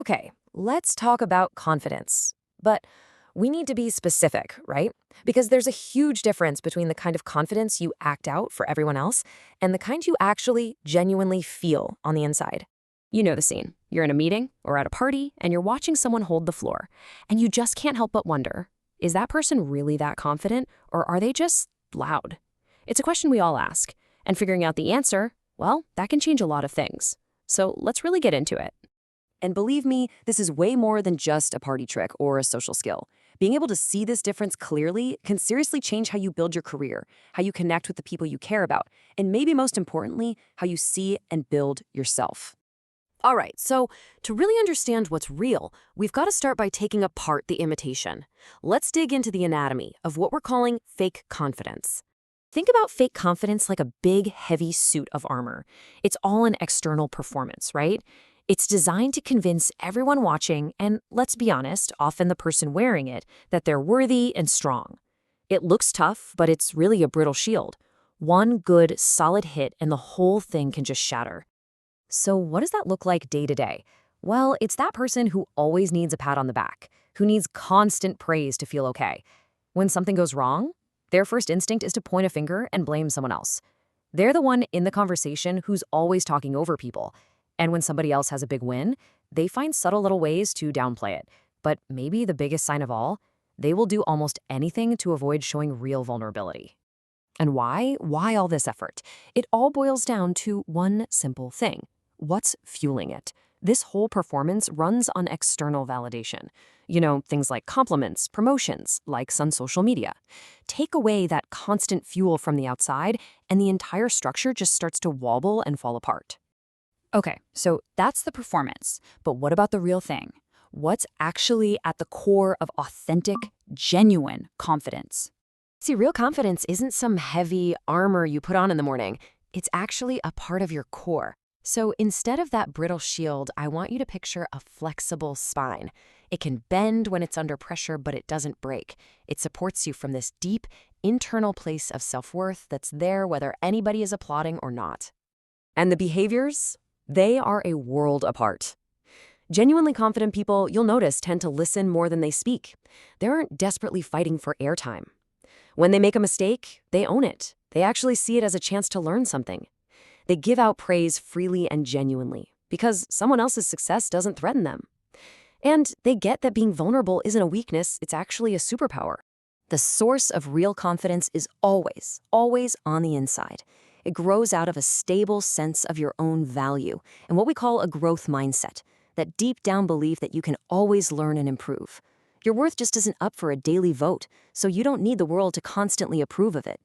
Okay, let's talk about confidence. But we need to be specific, right? Because there's a huge difference between the kind of confidence you act out for everyone else and the kind you actually genuinely feel on the inside. You know the scene. You're in a meeting or at a party and you're watching someone hold the floor, and you just can't help but wonder, is that person really that confident or are they just loud? It's a question we all ask, and figuring out the answer, well, that can change a lot of things. So let's really get into it. And believe me, this is way more than just a party trick or a social skill. Being able to see this difference clearly can seriously change how you build your career, how you connect with the people you care about, and maybe most importantly, how you see and build yourself. All right, so to really understand what's real, we've got to start by taking apart the imitation. Let's dig into the anatomy of what we're calling fake confidence. Think about fake confidence like a big, heavy suit of armor. It's all an external performance, right? It's designed to convince everyone watching, and let's be honest, often the person wearing it, that they're worthy and strong. It looks tough, but it's really a brittle shield. One good, solid hit and the whole thing can just shatter. So what does that look like day to day? Well, it's that person who always needs a pat on the back, who needs constant praise to feel okay. When something goes wrong, their first instinct is to point a finger and blame someone else. They're the one in the conversation who's always talking over people. And when somebody else has a big win, they find subtle little ways to downplay it. But maybe the biggest sign of all, they will do almost anything to avoid showing real vulnerability. And why? Why all this effort? It all boils down to one simple thing. What's fueling it? This whole performance runs on external validation. You know, things like compliments, promotions, likes on social media. Take away that constant fuel from the outside, and the entire structure just starts to wobble and fall apart. Okay, so that's the performance. But what about the real thing? What's actually at the core of authentic, genuine confidence? See, real confidence isn't some heavy armor you put on in the morning. It's actually a part of your core. So instead of that brittle shield, I want you to picture a flexible spine. It can bend when it's under pressure, but it doesn't break. It supports you from this deep, internal place of self-worth that's there whether anybody is applauding or not. And the behaviors? They are a world apart. Genuinely confident people, you'll notice, tend to listen more than they speak. They aren't desperately fighting for airtime. When they make a mistake, they own it. They actually see it as a chance to learn something. They give out praise freely and genuinely because someone else's success doesn't threaten them. And they get that being vulnerable isn't a weakness, it's actually a superpower. The source of real confidence is always, always on the inside. It grows out of a stable sense of your own value and what we call a growth mindset, that deep down belief that you can always learn and improve. Your worth just isn't up for a daily vote, so you don't need the world to constantly approve of it.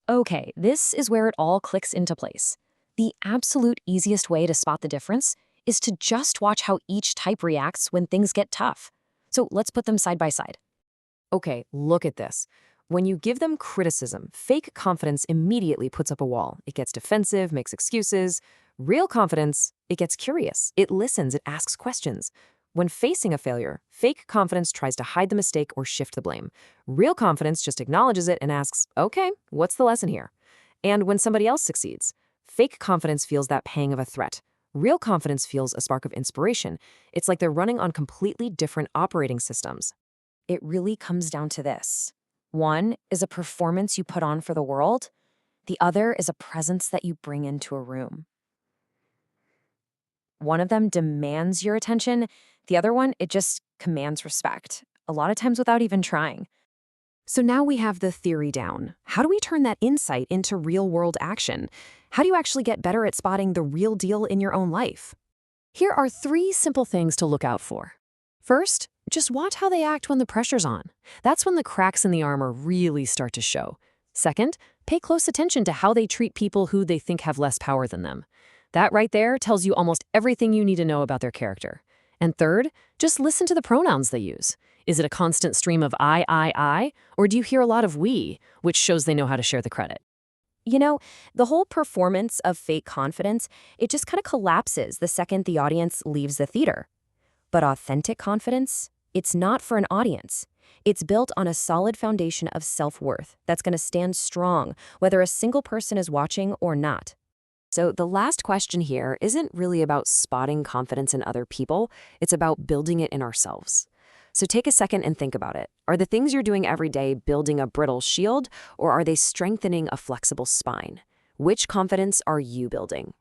Okay, this is where it all clicks into place. The absolute easiest way to spot the difference is to just watch how each type reacts when things get tough. So let's put them side by side. Okay, look at this. When you give them criticism, fake confidence immediately puts up a wall. It gets defensive, makes excuses. Real confidence, it gets curious. It listens, it asks questions. When facing a failure, fake confidence tries to hide the mistake or shift the blame. Real confidence just acknowledges it and asks, okay, what's the lesson here? And when somebody else succeeds, fake confidence feels that pang of a threat. Real confidence feels a spark of inspiration. It's like they're running on completely different operating systems. It really comes down to this. One is a performance you put on for the world. The other is a presence that you bring into a room. One of them demands your attention. The other one, it just commands respect, a lot of times without even trying. So now we have the theory down. How do we turn that insight into real-world action? How do you actually get better at spotting the real deal in your own life? Here are 3 simple things to look out for. First, just watch how they act when the pressure's on. That's when the cracks in the armor really start to show. Second, pay close attention to how they treat people who they think have less power than them. That right there tells you almost everything you need to know about their character. And third, just listen to the pronouns they use. Is it a constant stream of I, or do you hear a lot of we, which shows they know how to share the credit? You know, the whole performance of fake confidence, it just kind of collapses the second the audience leaves the theater. But authentic confidence, it's not for an audience. It's built on a solid foundation of self-worth that's going to stand strong, whether a single person is watching or not. So, the last question here isn't really about spotting confidence in other people, it's about building it in ourselves. So, take a second and think about it. Are the things you're doing every day building a brittle shield, or are they strengthening a flexible spine? Which confidence are you building?